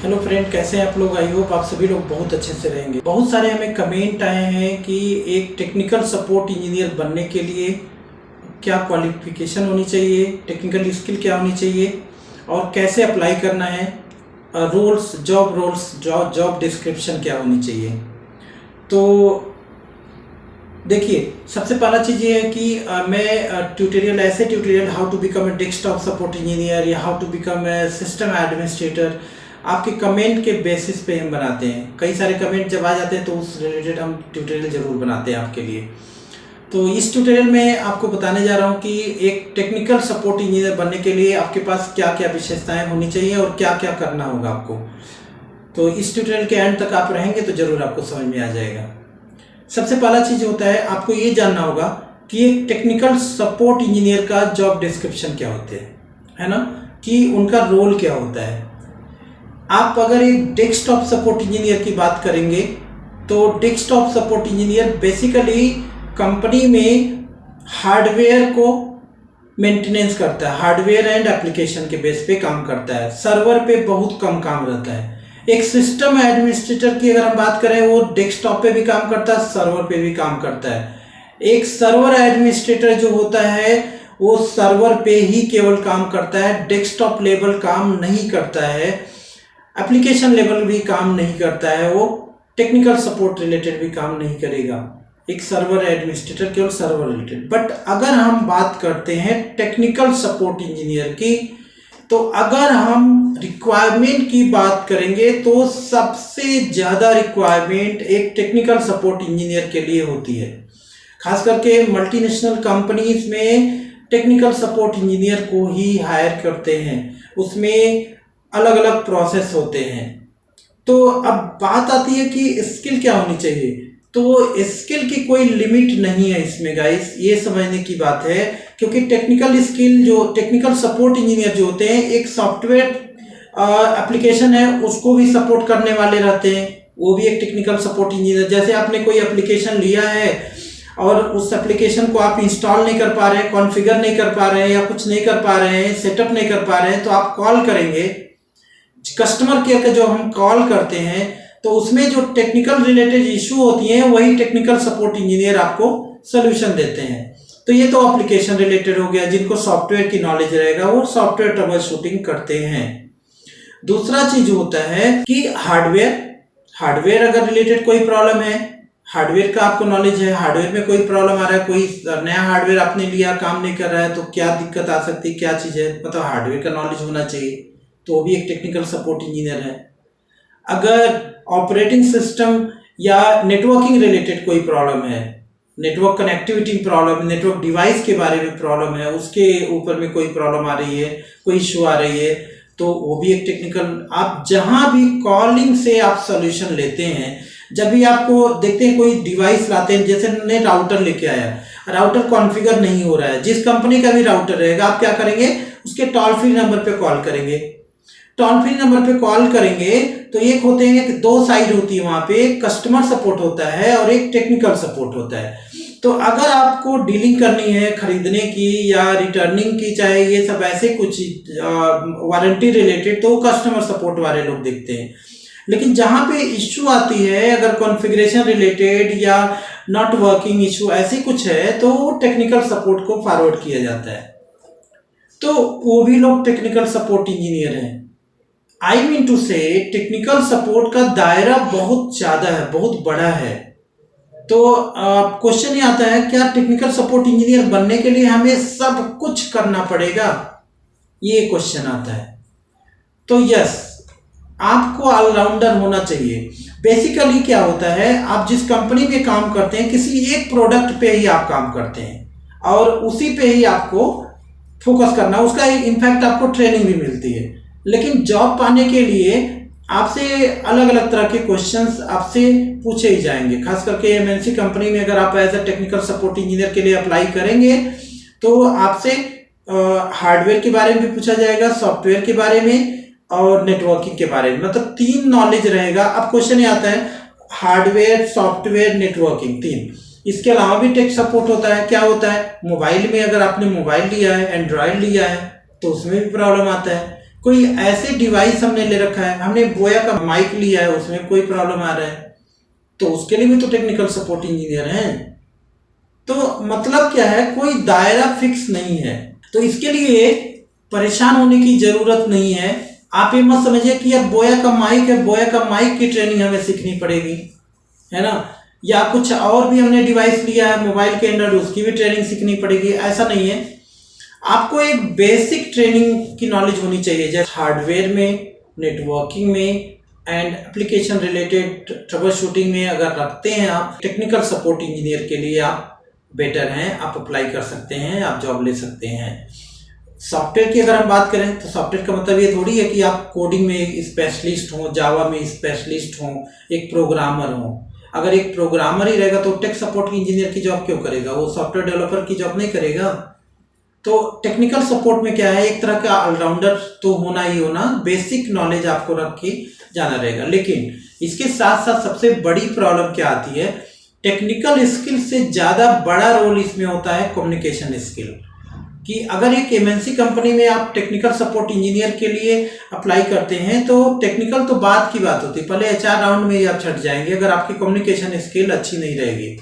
Hello friend, कैसे हैं आप लोग। आई होप आप सभी लोग बहुत अच्छे से रहेंगे। बहुत सारे हमें कमेंट आए हैं कि एक टेक्निकल सपोर्ट इंजीनियर बनने के लिए क्या क्वालिफिकेशन होनी चाहिए, टेक्निकल स्किल क्या होनी चाहिए और कैसे अप्लाई करना है, रोल्स जॉब डिस्क्रिप्शन क्या होनी चाहिए। तो देखिए, सबसे पहला चीज़ ये है कि मैं tutorial how to become a desktop support engineer या how to become a system administrator आपके कमेंट के बेसिस पे हम बनाते हैं। कई सारे कमेंट जब आ जाते हैं तो उस रिलेटेड हम ट्यूटोरियल ज़रूर बनाते हैं आपके लिए। तो इस ट्यूटोरियल में आपको बताने जा रहा हूँ कि एक टेक्निकल सपोर्ट इंजीनियर बनने के लिए आपके पास क्या क्या विशेषताएं होनी चाहिए और क्या क्या करना होगा आपको। तो इस ट्यूटोरियल के एंड तक आप रहेंगे तो ज़रूर आपको समझ में आ जाएगा। सबसे पहला चीज़ होता है, आपको ये जानना होगा कि एक टेक्निकल सपोर्ट इंजीनियर का जॉब डिस्क्रिप्शन क्या होते हैं, है ना, कि उनका रोल क्या होता है। आप अगर एक डेस्कटॉप सपोर्ट इंजीनियर की बात करेंगे तो desktop support engineer basically company में हार्डवेयर को मेंटेनेंस करता है, हार्डवेयर एंड एप्लीकेशन के बेस पे काम करता है। सर्वर पे बहुत कम काम रहता है। एक सिस्टम एडमिनिस्ट्रेटर की अगर हम बात करें, वो डेस्कटॉप पे भी काम करता है, सर्वर पे भी काम करता है। एक सर्वर एडमिनिस्ट्रेटर जो होता है वो सर्वर पे ही केवल काम करता है, डेस्कटॉप लेवल काम नहीं करता है, एप्लीकेशन लेवल भी काम नहीं करता है, वो टेक्निकल सपोर्ट रिलेटेड भी काम नहीं करेगा। एक सर्वर एडमिनिस्ट्रेटर केवल सर्वर रिलेटेड। बट अगर हम बात करते हैं टेक्निकल सपोर्ट इंजीनियर की, तो अगर हम रिक्वायरमेंट की बात करेंगे तो सबसे ज़्यादा रिक्वायरमेंट एक टेक्निकल सपोर्ट इंजीनियर के लिए होती है। खास करके मल्टीनेशनल कंपनीज में टेक्निकल सपोर्ट इंजीनियर को ही हायर करते हैं। उसमें अलग अलग प्रोसेस होते हैं। तो अब बात आती है कि स्किल क्या होनी चाहिए। तो स्किल की कोई लिमिट नहीं है इसमें गाइस, ये समझने की बात है। क्योंकि टेक्निकल स्किल जो टेक्निकल सपोर्ट इंजीनियर जो होते हैं, एक सॉफ्टवेयर एप्लीकेशन है उसको भी सपोर्ट करने वाले रहते हैं, वो भी एक टेक्निकल सपोर्ट इंजीनियर। जैसे आपने कोई एप्लीकेशन लिया है और उस एप्लीकेशन को आप इंस्टॉल नहीं कर पा रहे हैं, कॉन्फ़िगर नहीं कर पा रहे हैं या कुछ नहीं कर पा रहे हैं, सेटअप नहीं कर पा रहे हैं, तो आप कॉल करेंगे कस्टमर केयर का। जो हम कॉल करते हैं तो उसमें जो टेक्निकल रिलेटेड इशू होती हैं वही टेक्निकल सपोर्ट इंजीनियर आपको सोल्यूशन देते हैं। तो ये तो एप्लीकेशन रिलेटेड हो गया। जिनको सॉफ्टवेयर की नॉलेज रहेगा वो सॉफ्टवेयर ट्रबल शूटिंग करते हैं। दूसरा चीज होता है कि हार्डवेयर अगर रिलेटेड कोई प्रॉब्लम है, हार्डवेयर का आपको नॉलेज है, हार्डवेयर में कोई प्रॉब्लम आ रहा है, कोई नया हार्डवेयर आपने लिया काम नहीं कर रहा है, तो क्या दिक्कत आ सकती है, क्या चीज़ है, मतलब हार्डवेयर का नॉलेज होना चाहिए। तो वो भी एक टेक्निकल सपोर्ट इंजीनियर है। अगर ऑपरेटिंग सिस्टम या नेटवर्किंग रिलेटेड कोई प्रॉब्लम है, network connectivity problem, network device के बारे में प्रॉब्लम है, उसके ऊपर में कोई प्रॉब्लम आ रही है, कोई इशू आ रही है, तो वो भी एक टेक्निकल। आप जहां भी कॉलिंग से आप सोल्यूशन लेते हैं, जब भी आपको देखते हैं कोई डिवाइस लाते हैं, जैसे ने राउटर लेके आया, राउटर कॉन्फ़िगर नहीं हो रहा है, जिस कंपनी का भी राउटर रहेगा आप क्या करेंगे, उसके टोल फ्री नंबर पे कॉल करेंगे। टोल फ्री नंबर पे कॉल करेंगे तो एक होते हैं कि दो साइड होती है, वहां पे एक कस्टमर सपोर्ट होता है और एक टेक्निकल सपोर्ट होता है। तो अगर आपको डीलिंग करनी है खरीदने की या रिटर्निंग की, चाहे ये सब ऐसे कुछ वारंटी रिलेटेड, तो कस्टमर सपोर्ट वाले लोग देखते हैं। लेकिन जहां पे इश्यू आती है, अगर कॉन्फ़िगरेशन रिलेटेड या नॉट वर्किंग इश्यू ऐसी कुछ है, तो टेक्निकल सपोर्ट को फॉरवर्ड किया जाता है। तो वो भी लोग टेक्निकल सपोर्ट इंजीनियर हैं। आई मीन टू से टेक्निकल सपोर्ट का दायरा बहुत ज़्यादा है, बहुत बड़ा है। तो क्वेश्चन ये आता है, क्या टेक्निकल सपोर्ट इंजीनियर बनने के लिए हमें सब कुछ करना पड़ेगा, ये क्वेश्चन आता है। तो यस, आपको ऑलराउंडर होना चाहिए। बेसिकली क्या होता है, आप जिस कंपनी में काम करते हैं, किसी एक प्रोडक्ट पे ही आप काम करते हैं और उसी पे ही आपको फोकस करना, उसका इनफैक्ट आपको ट्रेनिंग भी मिलती है। लेकिन जॉब पाने के लिए आपसे अलग अलग तरह के क्वेश्चंस आपसे पूछे ही जाएंगे। खास करके एमएनसी कंपनी में अगर आप as a technical support engineer के लिए अप्लाई करेंगे तो आपसे हार्डवेयर के बारे में भी पूछा जाएगा, सॉफ्टवेयर के बारे में और नेटवर्किंग के बारे में, मतलब 3 नॉलेज रहेगा। अब क्वेश्चन ये आता है, हार्डवेयर, सॉफ्टवेयर, नेटवर्किंग, 3। इसके अलावा भी टेक सपोर्ट होता है। क्या होता है, मोबाइल में अगर आपने मोबाइल लिया है, एंड्रॉयड लिया है, तो उसमें भी प्रॉब्लम आता है। कोई ऐसे डिवाइस हमने ले रखा है, हमने बोया का माइक लिया है, उसमें कोई प्रॉब्लम आ रहा है, तो उसके लिए भी तो टेक्निकल सपोर्ट इंजीनियर हैं। तो मतलब क्या है, कोई दायरा फिक्स नहीं है। तो इसके लिए परेशान होने की जरूरत नहीं है। आप ये मत समझिए कि यार बोया का माइक है, बोया का माइक की ट्रेनिंग हमें सीखनी पड़ेगी, है ना, या कुछ और भी हमने डिवाइस लिया है मोबाइल के एंड्रॉइड, उसकी भी ट्रेनिंग सीखनी पड़ेगी, ऐसा नहीं है। आपको एक बेसिक ट्रेनिंग की नॉलेज होनी चाहिए, जैसे हार्डवेयर में, नेटवर्किंग में and application related trouble shooting में अगर रखते हैं आप, टेक्निकल सपोर्ट इंजीनियर के लिए आप बेटर हैं, आप अप्लाई कर सकते हैं, आप जॉब ले सकते हैं। सॉफ्टवेयर की अगर हम बात करें तो सॉफ्टवेयर का मतलब ये थोड़ी है कि आप कोडिंग में एक स्पेशलिस्ट हो, जावा में स्पेशलिस्ट हो, एक प्रोग्रामर हो। अगर एक प्रोग्रामर ही रहेगा तो टेक सपोर्ट इंजीनियर की जॉब क्यों करेगा, वो सॉफ्टवेयर डेवलपर की जॉब नहीं करेगा। तो टेक्निकल सपोर्ट में क्या है, एक तरह का ऑलराउंडर तो होना ही होना, बेसिक नॉलेज आपको रख के जाना रहेगा। लेकिन इसके साथ साथ सबसे बड़ी प्रॉब्लम क्या आती है, टेक्निकल स्किल से ज़्यादा बड़ा रोल इसमें होता है कम्युनिकेशन स्किल। कि अगर एक एमएनसी कंपनी में आप टेक्निकल सपोर्ट इंजीनियर के लिए अप्लाई करते हैं तो टेक्निकल तो बाद की बात होती है, पहले एचआर राउंड में ही आप छट जाएंगे अगर आपकी कम्युनिकेशन स्किल अच्छी नहीं रहेगी।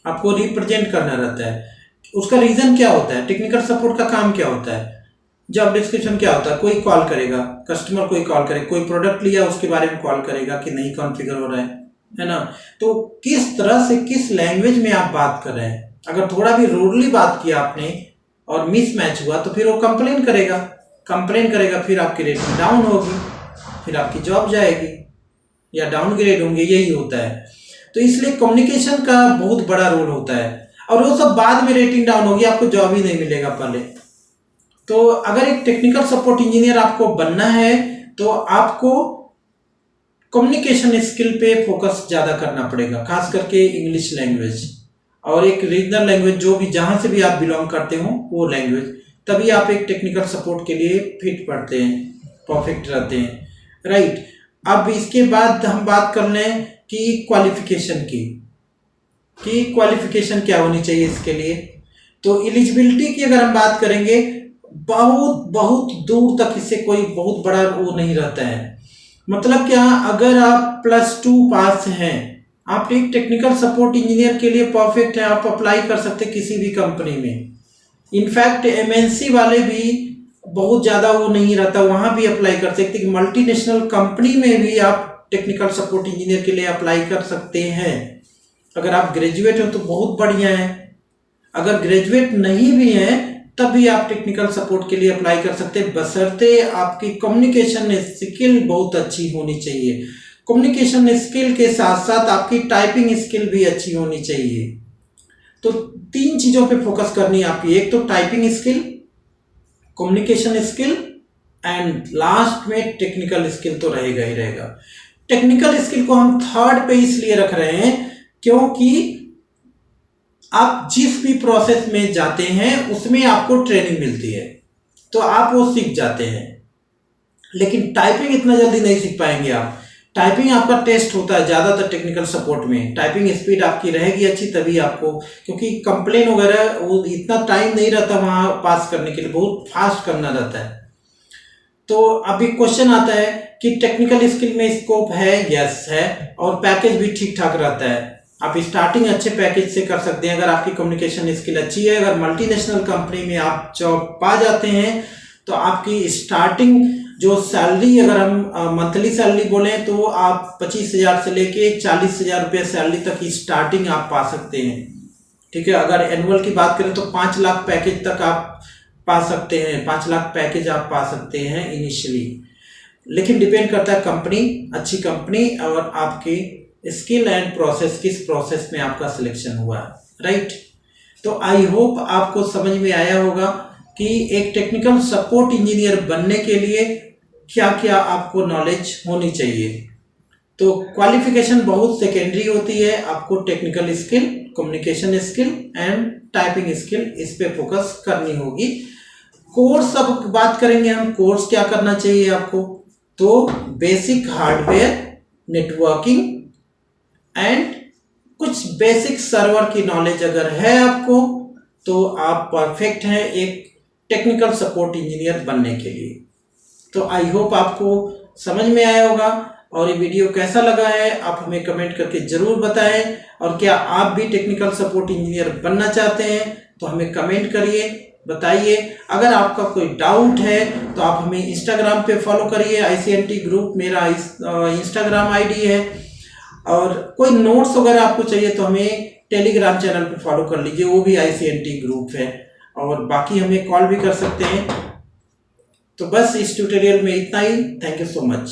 आपको रिप्रेजेंट करना रहता है। उसका रीज़न क्या होता है, टेक्निकल सपोर्ट का काम क्या होता है, जॉब डिस्क्रिप्शन क्या होता है, कोई कॉल करेगा, कस्टमर कोई कॉल करे, कोई प्रोडक्ट लिया उसके बारे में कॉल करेगा कि नहीं कॉन्फ़िगर हो रहा है ना। तो किस तरह से, किस लैंग्वेज में आप बात कर रहे हैं, अगर थोड़ा भी रूडली बात किया आपने और मिस मैच हुआ तो फिर वो कंप्लेन करेगा, फिर आपकी रेटिंग डाउन होगी, फिर आपकी जॉब जाएगी या डाउनग्रेड होंगे, यही होता है। तो इसलिए कम्युनिकेशन का बहुत बड़ा रोल होता है, और वो सब बाद में रेटिंग डाउन होगी, आपको जॉब ही नहीं मिलेगा पहले। तो अगर एक टेक्निकल सपोर्ट इंजीनियर आपको बनना है तो आपको कम्युनिकेशन स्किल पे फोकस ज़्यादा करना पड़ेगा, खास करके इंग्लिश लैंग्वेज और एक रीजनल लैंग्वेज, जो भी जहाँ से भी आप बिलोंग करते हो वो लैंग्वेज, तभी आप एक टेक्निकल सपोर्ट के लिए फिट पड़ते हैं, परफेक्ट रहते हैं, राइट। अब इसके बाद हम बात कर लें कि क्वालिफिकेशन की, कि क्वालिफिकेशन क्या होनी चाहिए इसके लिए। तो एलिजिबिलिटी की अगर हम बात करेंगे, बहुत बहुत दूर तक इससे कोई बहुत बड़ा वो नहीं रहता है। मतलब क्या, अगर आप +2 पास हैं, आप एक टेक्निकल सपोर्ट इंजीनियर के लिए परफेक्ट है, आप अप्लाई कर सकते किसी भी कंपनी में। इनफैक्ट एमएनसी वाले भी बहुत ज़्यादा वो नहीं रहता, वहाँ भी अप्लाई कर सकते कि मल्टीनेशनल कंपनी में भी आप टेक्निकल सपोर्ट इंजीनियर के लिए अप्लाई कर सकते हैं। अगर आप ग्रेजुएट हो तो बहुत बढ़िया है, अगर ग्रेजुएट नहीं भी हैं तब भी आप टेक्निकल सपोर्ट के लिए अप्लाई कर सकते हैं, बशर्ते आपकी कम्युनिकेशन स्किल बहुत अच्छी होनी चाहिए। कम्युनिकेशन स्किल के साथ साथ आपकी टाइपिंग स्किल भी अच्छी होनी चाहिए। तो 3 चीज़ों पे फोकस करनी है आपकी, एक तो typing skill, communication skill and last में टेक्निकल स्किल तो रहेगा ही रहेगा। टेक्निकल स्किल को हम 3rd पे इसलिए रख रहे हैं क्योंकि आप जिस भी प्रोसेस में जाते हैं उसमें आपको ट्रेनिंग मिलती है, तो आप वो सीख जाते हैं। लेकिन टाइपिंग इतना जल्दी नहीं सीख पाएंगे आप। टाइपिंग आपका टेस्ट होता है ज़्यादातर टेक्निकल सपोर्ट में, टाइपिंग स्पीड आपकी रहेगी अच्छी तभी आपको, क्योंकि कंप्लेन वगैरह वो इतना टाइम नहीं रहता वहाँ पास करने के लिए, बहुत फास्ट करना रहता है। तो अभी क्वेश्चन आता है कि टेक्निकल स्किल में स्कोप है, यस है, और पैकेज भी ठीक ठाक रहता है। आप स्टार्टिंग अच्छे पैकेज से कर सकते हैं अगर आपकी कम्युनिकेशन स्किल अच्छी है। अगर मल्टीनेशनल कंपनी में आप जॉब पा जाते हैं तो आपकी स्टार्टिंग जो सैलरी, अगर हम मंथली सैलरी बोलें तो आप 25,000 से लेके 40,000 रुपये सैलरी तक की स्टार्टिंग आप पा सकते हैं, ठीक है। अगर एनुअल की बात करें तो 5 लाख पैकेज तक आप पा सकते हैं, 5 लाख पैकेज आप पा सकते हैं इनिशियली। लेकिन डिपेंड करता है कंपनी, अच्छी कंपनी और आपकी स्किल एंड प्रोसेस, किस प्रोसेस में आपका सिलेक्शन हुआ है, राइट। तो आई होप आपको समझ में आया होगा कि एक टेक्निकल सपोर्ट इंजीनियर बनने के लिए क्या क्या आपको नॉलेज होनी चाहिए। तो क्वालिफिकेशन बहुत सेकेंडरी होती है, आपको technical skill, communication skill and typing skill, इस पे फोकस करनी होगी। कोर्स अब बात करेंगे हम, कोर्स क्या करना चाहिए आपको। तो बेसिक हार्डवेयर, नेटवर्किंग एंड कुछ बेसिक सर्वर की नॉलेज अगर है आपको तो आप परफेक्ट हैं एक टेक्निकल सपोर्ट इंजीनियर बनने के लिए। तो आई होप आपको समझ में आया होगा, और ये वीडियो कैसा लगा है आप हमें कमेंट करके ज़रूर बताएं। और क्या आप भी टेक्निकल सपोर्ट इंजीनियर बनना चाहते हैं तो हमें कमेंट करिए, बताइए। अगर आपका कोई डाउट है तो आप हमें इंस्टाग्राम पे फॉलो करिए, ICNT ग्रुप मेरा इंस्टाग्राम ID है। और कोई नोट्स वगैरह आपको चाहिए तो हमें टेलीग्राम चैनल पे फॉलो कर लीजिए, वो भी ICNT ग्रुप है। और बाकी हमें कॉल भी कर सकते हैं। तो बस इस ट्यूटोरियल में इतना ही। Thank you so much.